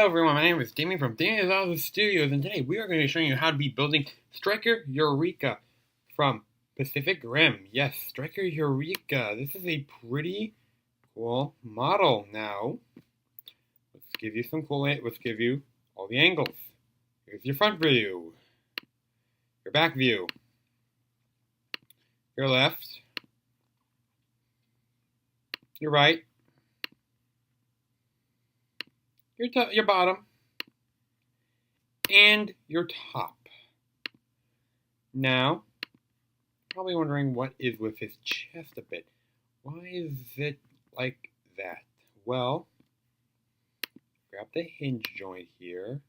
Hello everyone, my name is Damien from Daniel's Studios, and today we are going to be showing you how to be building Striker Eureka from Pacific Rim. Yes, Striker Eureka. This is a pretty cool model. Now, let's give you all the angles. Here's your front view, your back view, your left, your right, your bottom, and your top. Now, probably wondering what is with his chest a bit. Why is it like that? Well, grab the hinge joint here.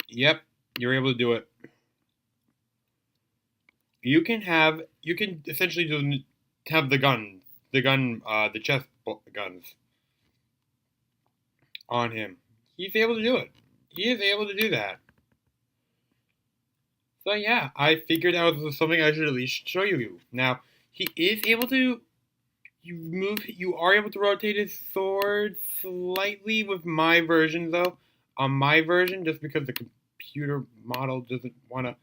Yep, you're able to do it. You can essentially have the chest guns on him. He's able to do it. He is able to do that. So yeah, I figured out this was something I should at least show you. Now, he is able to, you are able to rotate his sword slightly with my version though. On my version, just because the computer model doesn't want to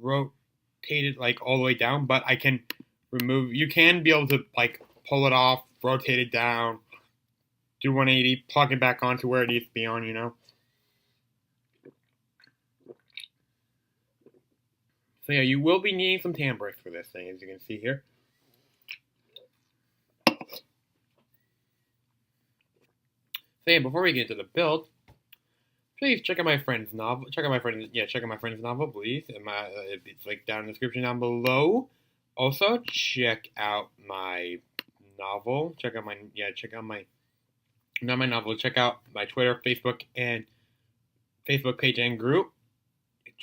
rotate it like all the way down, but I can you can be able to like pull it off, rotate it down, do 180, plug it back onto where it needs to be on, you know. So yeah, you will be needing some tambourines for this thing, as you can see here. So yeah, before we get into the build, please check out my friend's novel. Check out my friend's novel, please. It's linked down in the description down below. Also, check out my novel. Check out my Twitter, Facebook page and group.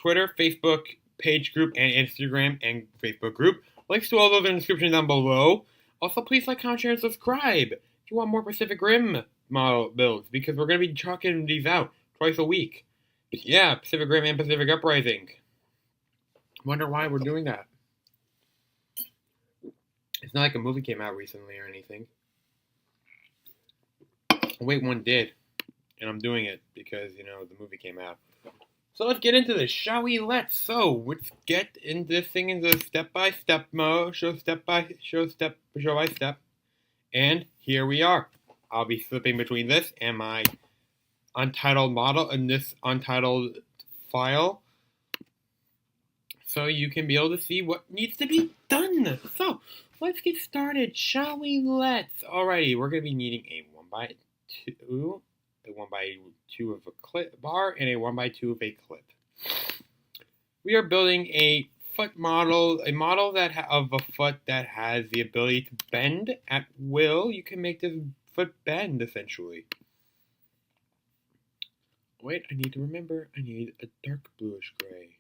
Twitter, Facebook page group, and Instagram and Facebook group. Links to all those in the description down below. Also, please like, comment, share, and subscribe if you want more Pacific Rim model builds, because we're going to be chucking these out twice a week. But yeah, Pacific Rim and Pacific Uprising. Wonder why we're doing that. It's not like a movie came out recently or anything. Wait, one did. And I'm doing it because, you know, the movie came out. So let's get into this, shall we? Let's get into this thing into step-by-step mode. Show by step. And here we are. I'll be flipping between this and my Untitled model in this Untitled file, so you can be able to see what needs to be done. So let's get started, shall we? Alrighty, we're going to be needing a 1x2, a 1x2 of a clip bar, and a 1x2 of a clip. We are building a foot model, of a foot that has the ability to bend at will. You can make this foot bend, essentially. Wait, I need to remember, I need a dark bluish gray.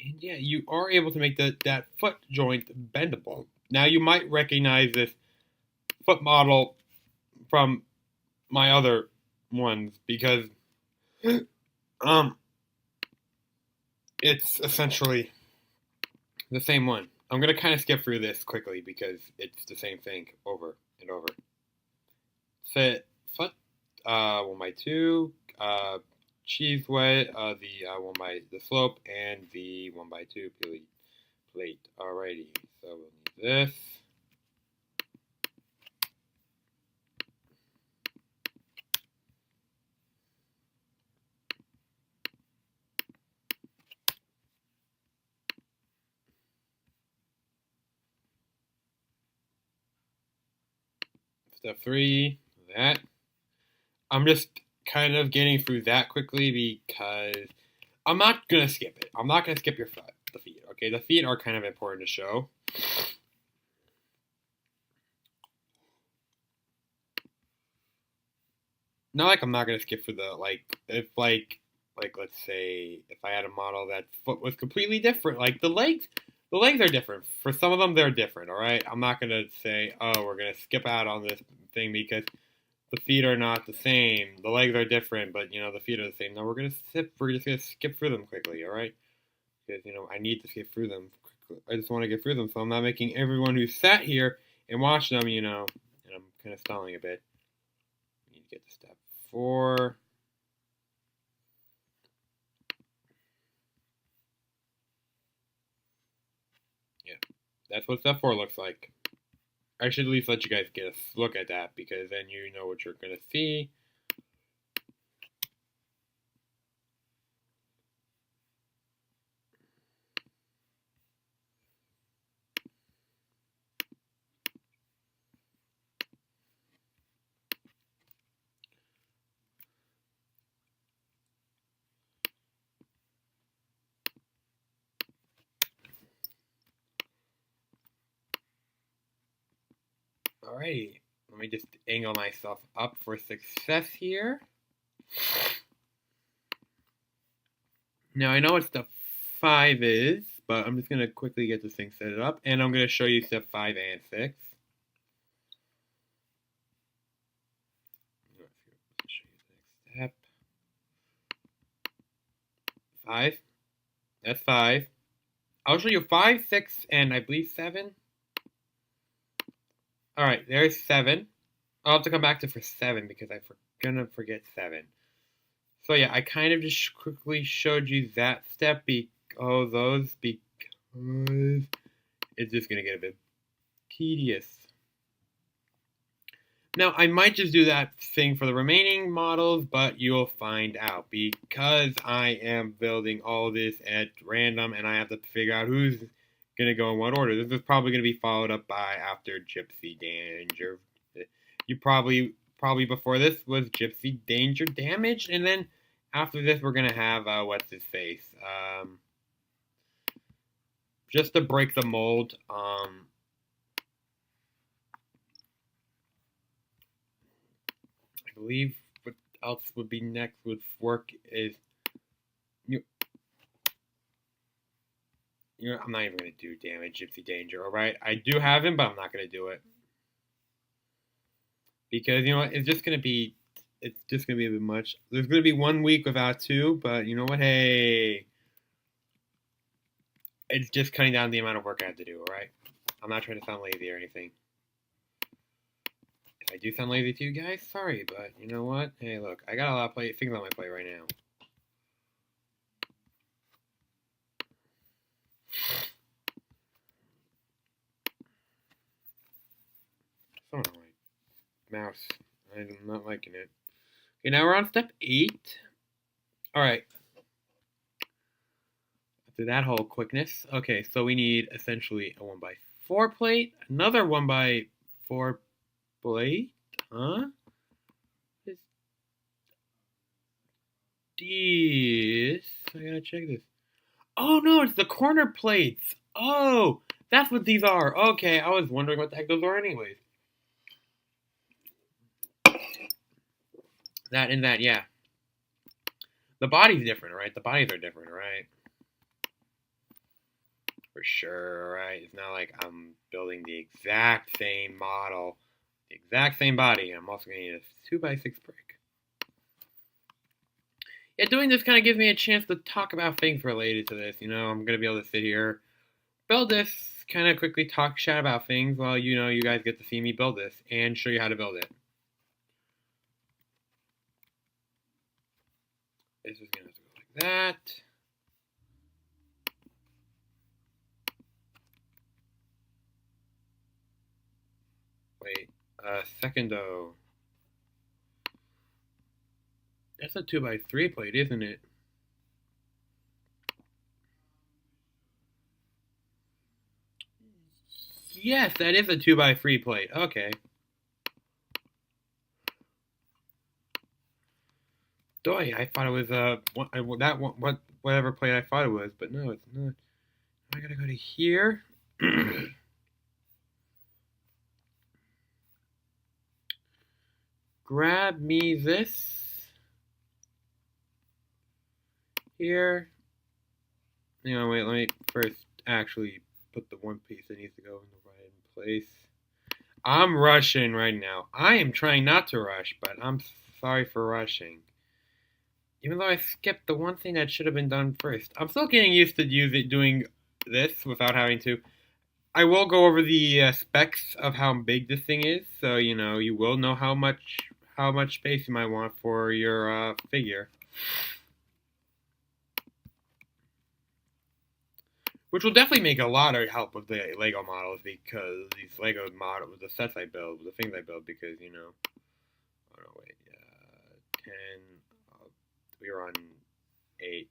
And yeah, you are able to make that foot joint bendable. Now, you might recognize this foot model from my other ones, because it's essentially the same one. I'm going to kind of skip through this quickly because it's the same thing over and over. Foot, 1x2, cheese wet, the slope, and the 1x2 plate. Alrighty, so we'll need this. Step 3, that. I'm just kind of getting through that quickly because I'm not going to skip it. I'm not going to skip the feet, okay? The feet are kind of important to show. Not like I'm not going to skip for the, if let's say, if I had a model that foot was completely different, like the legs are different. For some of them, they're different, all right? I'm not going to say, oh, we're going to skip out on this thing because the feet are not the same. The legs are different, but you know the feet are the same. Now we're just gonna skip through them quickly, all right? Because you know I need to skip through them quickly. I just want to get through them, so I'm not making everyone who sat here and watched them, you know, and I'm kind of stalling a bit. We need to get to step 4. Yeah, that's what step 4 looks like. I should at least let you guys get a look at that because then you know what you're gonna see. Alrighty, let me just angle myself up for success here. Now I know what step 5 is, but I'm just going to quickly get this thing set up, and I'm going to show you step 5 and 6. Let's show you the next step. 5. That's 5. I'll show you 5, 6, and I believe 7. Alright, there's 7. I'll have to come back to for 7 because I'm gonna forget 7. So yeah, I kind of just quickly showed you that step because it's just gonna get a bit tedious. Now, I might just do that thing for the remaining models, but you'll find out because I am building all this at random and I have to figure out who's going to go in what order. This is probably going to be followed up by after Gypsy Danger. You probably before this was Gypsy Danger Damage, and then after this we're going to have, what's his face? Just to break the mold, I believe what else would be next with work is I'm not even gonna do damage Gypsy Danger, alright? I do have him, but I'm not gonna do it. Because you know what, it's just gonna be a bit much. There's gonna be 1 week without 2, but you know what, hey. It's just cutting down the amount of work I have to do, alright? I'm not trying to sound lazy or anything. If I do sound lazy to you guys, sorry, but you know what? Hey, look, I got a lot of things on my plate right now. Something on my mouse. I'm not liking it. Okay, now we're on step 8. Alright. After that whole quickness. Okay, so we need essentially a 1x4 plate. Another 1x4 plate. Huh? This. I gotta check this. Oh no, it's the corner plates. Oh, that's what these are. Okay, I was wondering what the heck those are anyways. That and that, yeah. The body's different, right? The bodies are different, right? For sure, right? It's not like I'm building the exact same model, the exact same body. I'm also going to need a 2x6 brick. Yeah, doing this kind of gives me a chance to talk about things related to this. You know, I'm going to be able to sit here, build this, kind of quickly chat about things while, you know, you guys get to see me build this and show you how to build it. This is going to have to go like that. Wait, secondo. That's a 2x3 plate, isn't it? Yes, that is a 2x3 plate. Okay. Doy, I thought it was whatever plate I thought it was, but no, it's not. I gotta go to here. Grab me this here. You know, wait, let me first actually put the one piece that needs to go in the right place. I'm rushing right now. I am trying not to rush, but I'm sorry for rushing. Even though I skipped the one thing that should have been done first. I'm still getting used to doing this without having to. I will go over the specs of how big this thing is, so you will know how much space you might want for your figure. Which will definitely make a lot of help with the Lego models, because these Lego models, the sets I build, the things I build, because oh no, wait, 10, we were on 8,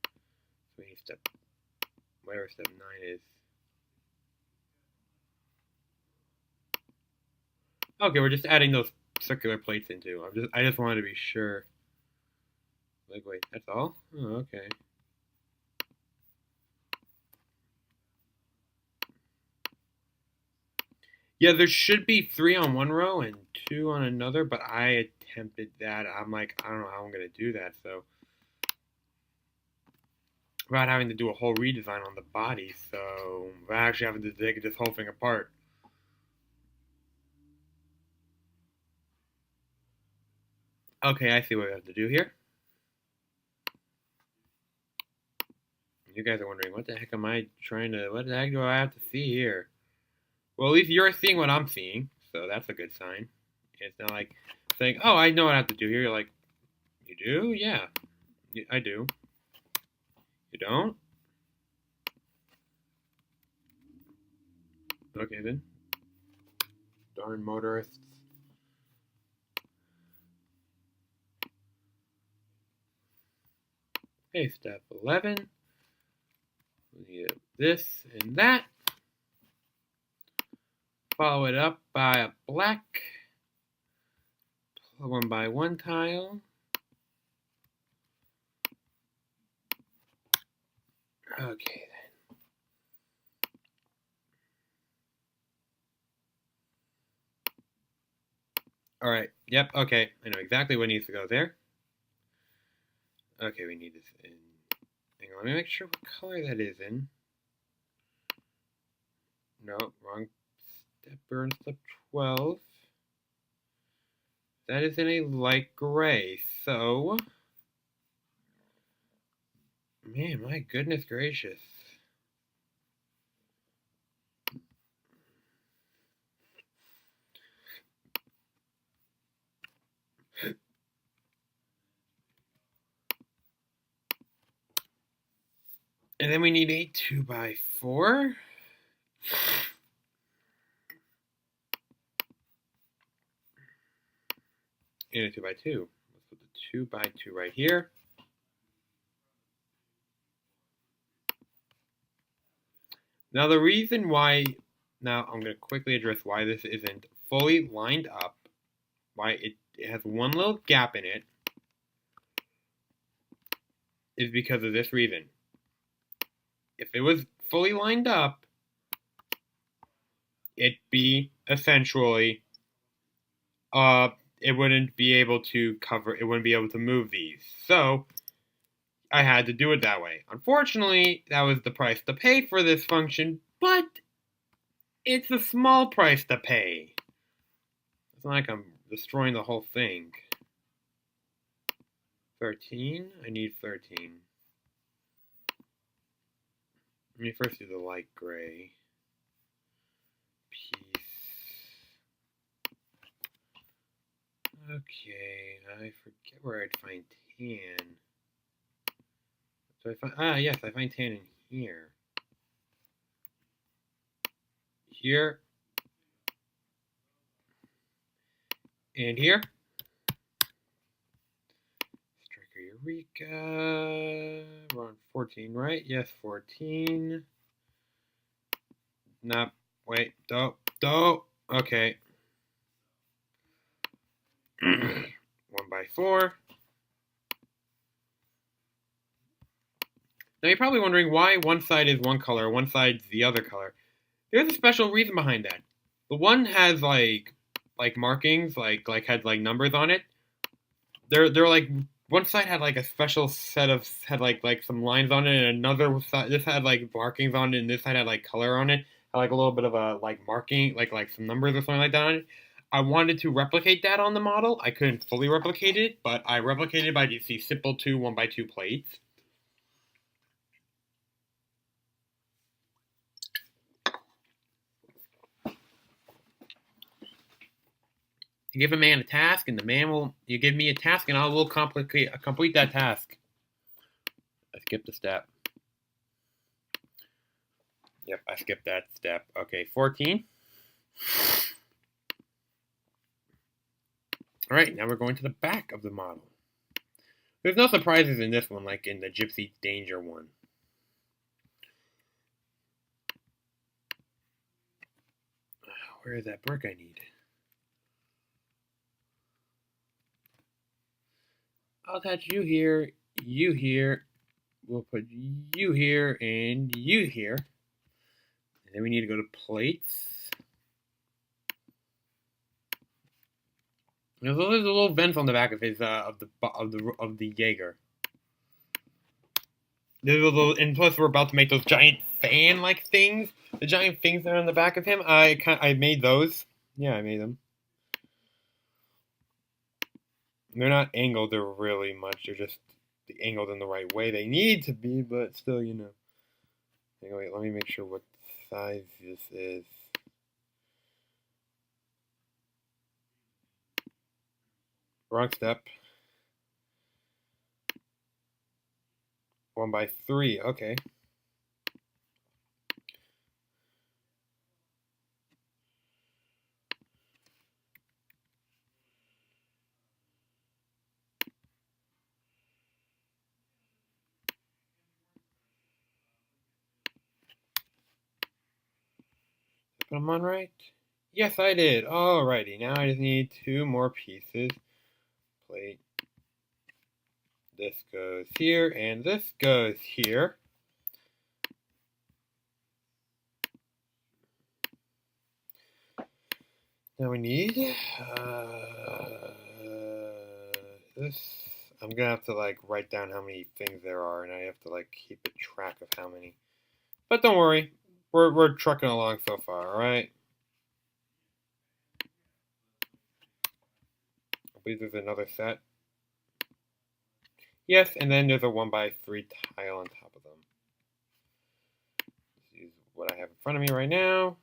so we need whatever step 9 is. Okay, we're just adding those circular plates into. I just wanted to be sure. Like, wait, that's all? Oh, okay. Yeah, there should be 3 on one row and 2 on another, but I attempted that. I'm like, I don't know how I'm gonna do that, so without having to do a whole redesign on the body, so without actually having to take this whole thing apart. Okay, I see what we have to do here. You guys are wondering, what the heck am I what the heck do I have to see here? Well, at least you're seeing what I'm seeing, so that's a good sign. It's not like saying, oh, I know what I have to do here. You're like, you do? Yeah, I do. You don't? Okay, then. Darn motorists. Okay, step 11. We need this and that. Follow it up by a black 1x1 tile. Okay then. Alright, yep, okay. I know exactly what needs to go there. Okay, we need this in. Hang on, let me make sure what color that is in. No, wrong step. We're in step 12. That is in a light gray, so... Man, my goodness gracious. And then we need a 2x4. And a 2x2. Let's put the 2x2 right here. Now the reason why, now I'm going to quickly address why this isn't fully lined up, why it has one little gap in it, is because of this reason. If it was fully lined up, it'd be essentially, it wouldn't be able to move these. So I had to do it that way. Unfortunately, that was the price to pay for this function, but it's a small price to pay. It's not like I'm destroying the whole thing. 13? I need 13. Let me first do the light gray piece. Okay, I forget where I'd find tan. So yes, I find tan in here. Here. And here. Striker Eureka. We're on 14, right? Yes, 14. Nah, wait, don't. Okay. 1x4. Now you're probably wondering why one side is one color, one side's the other color. There's a special reason behind that. The one has like markings, had numbers on it. They're like, one side had like a special set had like some lines on it, and another side, this had like markings on it, and this side had like color on it. like a little bit of a like marking, like some numbers or something like that on it. I wanted to replicate that on the model. I couldn't fully replicate it, but I replicated by these simple 1x2 plates. You give a man a task, and the man will. You give me a task, and I will complete that task. I skipped a step. Yep, I skipped that step. Okay, 14. All right, now we're going to the back of the model. There's no surprises in this one, like in the Gypsy Danger one. Where is that brick I need? I'll attach you here, you here. We'll put you here and you here. And then we need to go to plates. There's a little vents on the back of his of the Jaeger. There's a little, and plus we're about to make those giant fan-like things. The giant things that are on the back of him. I made those. Yeah, I made them. They're not angled. They're really much. They're just angled in the right way they need to be, but still, you know. Anyway, let me make sure what size this is. Wrong step. 1x3. Okay. Put them on right? Yes, I did. Alrighty, now I just need 2 more pieces. Plate. This goes here, and this goes here. Now we need this. I'm gonna have to like write down how many things there are, and I have to like keep a track of how many. But don't worry, we're trucking along so far. All right. I believe there's another set. Yes, and then there's a 1x3 tile on top of them. This is what I have in front of me right now.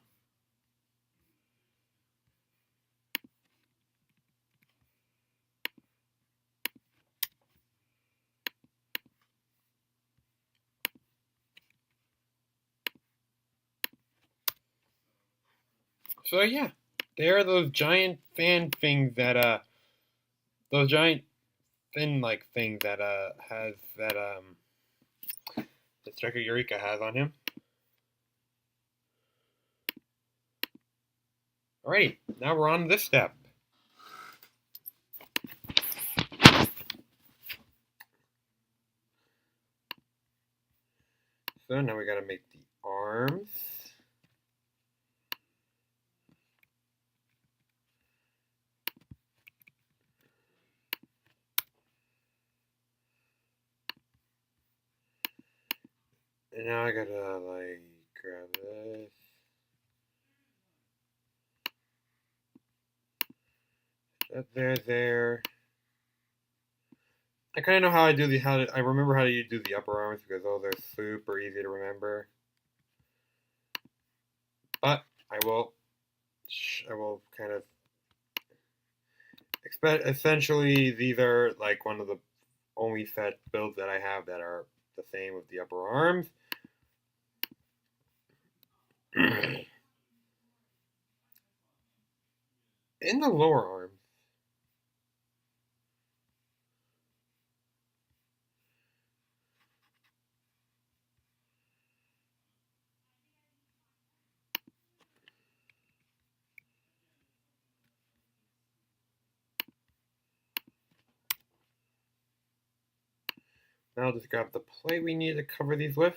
So yeah, there are those giant fan things that those giant fin-like things that has that Striker Eureka has on him. Alrighty, now we're on this step. So now we gotta make the arms. And now I gotta like grab this. That there. I kind of know how I do I remember how you do the upper arms because those are super easy to remember. But I will kind of essentially these are like one of the only set builds that I have that are the same with the upper arms. In the lower arms, now I'll just grab the plate we need to cover these with.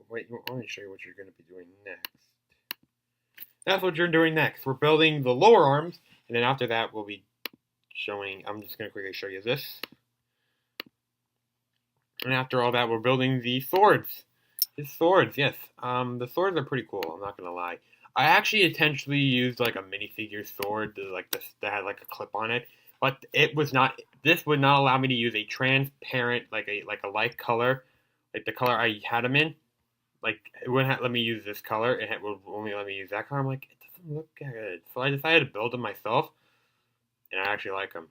Wait, let me show you what you're going to be doing next. That's what you're doing next. We're building the lower arms, and then after that we'll be showing, I'm just going to quickly show you this. And after all that, we're building the swords. His swords, yes. The swords are pretty cool. I'm not gonna lie. I actually intentionally used like a minifigure sword that had like a clip on it, but it was not. This would not allow me to use a transparent like a light color, like the color I had him in. Like it wouldn't let me use this color. It would only let me use that color. I'm like, it doesn't look good. So I decided to build them myself, and I actually like them.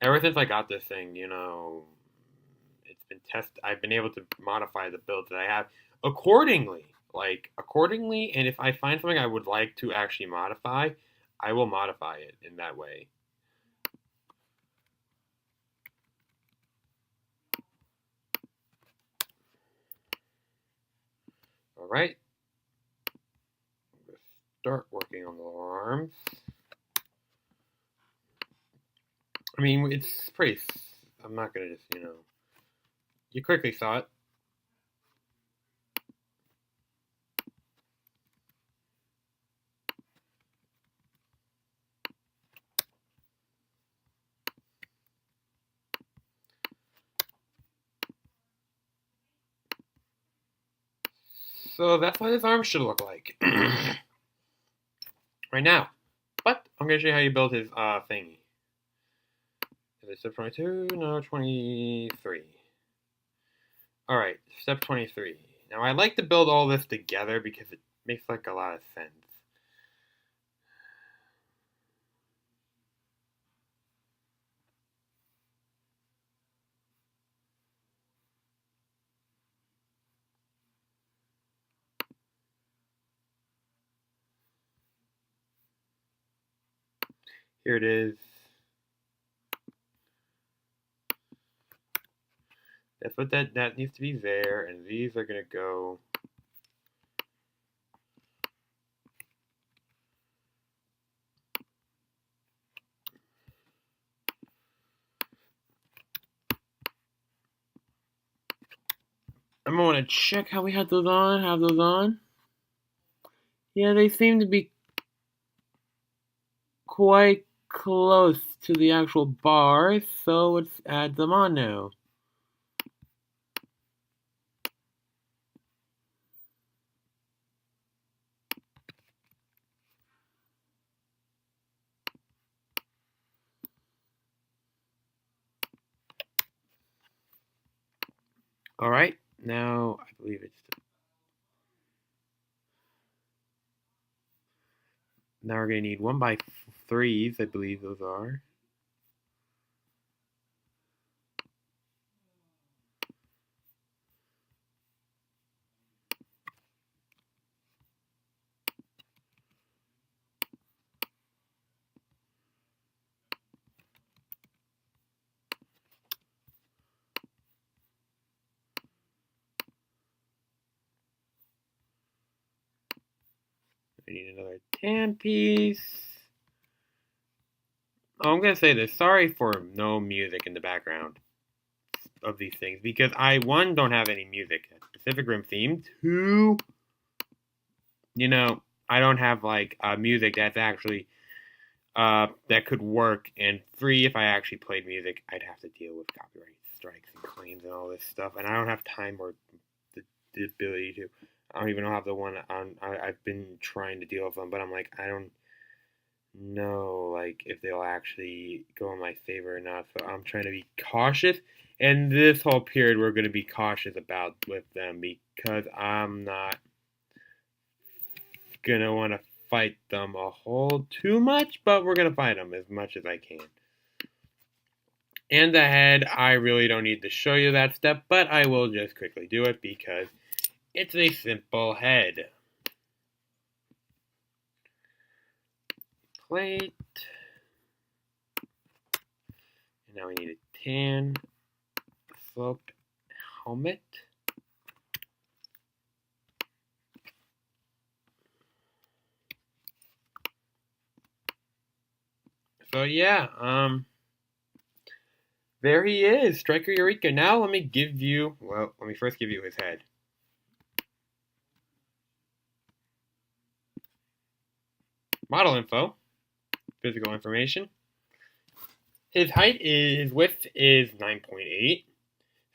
Ever since I got this thing, it's been tested. I've been able to modify the build that I have accordingly. And if I find something I would like to actually modify, I will modify it in that way. All right. Start working on the arms. I mean, it's pretty. I'm not gonna just, you quickly saw it. So that's what his arm should look like right now. But I'm gonna show you how you build his thingy. Is it step 22? No, 23. Alright, step 23. Now I like to build all this together because it makes like a lot of sense. Here it is. That's what that needs to be there, and these are gonna go. I'm gonna want to check how we have those on. Yeah, they seem to be quite close to the actual bars, so let's add them on now. Alright, now I believe it's. Now we're going to need 1x3s, I believe those are. I need another tan piece. Oh, I'm going to say this. Sorry for no music in the background of these things, because I, one, don't have any music. Pacific Rim theme. Two, I don't have like music that's actually that could work. And three, if I actually played music, I'd have to deal with copyright strikes and claims and all this stuff, and I don't have time or the ability to. I don't even have the one on. I've been trying to deal with them, but I'm like, I don't know, like if they'll actually go in my favor or not. So I'm trying to be cautious. And this whole period, we're going to be cautious about with them because I'm not gonna want to fight them a whole too much, but we're gonna fight them as much as I can. And the head, I really don't need to show you that step, but I will just quickly do it because it's a simple head. Plate. And now we need a tan sloped helmet. So yeah, there he is, Striker Eureka. Now let me first give you his head. Model info, physical information. His width is 9.8.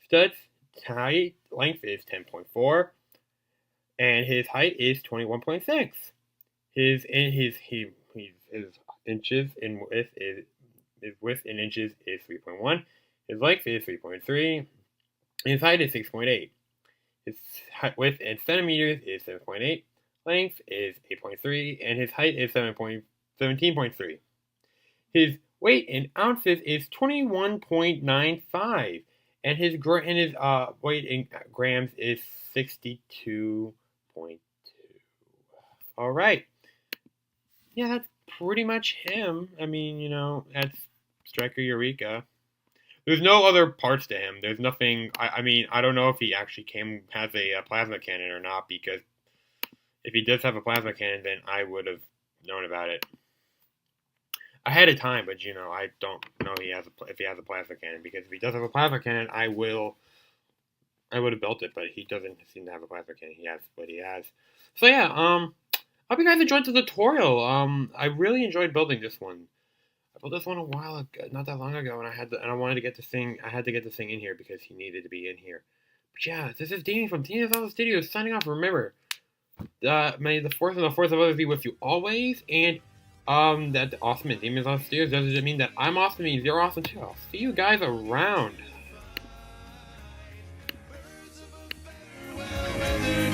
Studs, length is 10.4, and his height is 21.6. His inches in width is in inches is 3.1. His length is 3.3. His height is 6.8. His width in centimeters is 7.8. Length is 8.3, and his height is 17.3. His weight in ounces is 21.95, and his weight in grams is 62.2. All right. Yeah, that's pretty much him. I mean, that's Striker Eureka. There's no other parts to him. There's nothing. I mean, I don't know if he actually has a plasma cannon or not, because if he does have a plasma cannon, then I would have known about it ahead of time. But I don't know if he has a plasma cannon, because if he does have a plasma cannon, I would have built it. But he doesn't seem to have a plasma cannon. He has what he has. So yeah, I hope you guys enjoyed the tutorial. I really enjoyed building this one. I built this one a while ago, not that long ago, and I wanted to get this thing. I had to get this thing in here because he needed to be in here. But yeah, this is Dean from Dean's Auto Studios signing off. Remember, may the force and the force of others be with you always. And that awesome at Dean's Auto Studios doesn't mean that I'm awesome. It means you're awesome too. I'll see you guys around.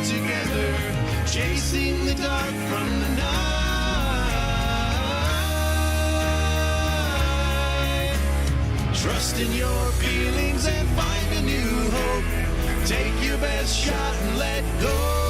Together, chasing the dark from the night. Trust in your feelings and find a new hope. Take your best shot and let go.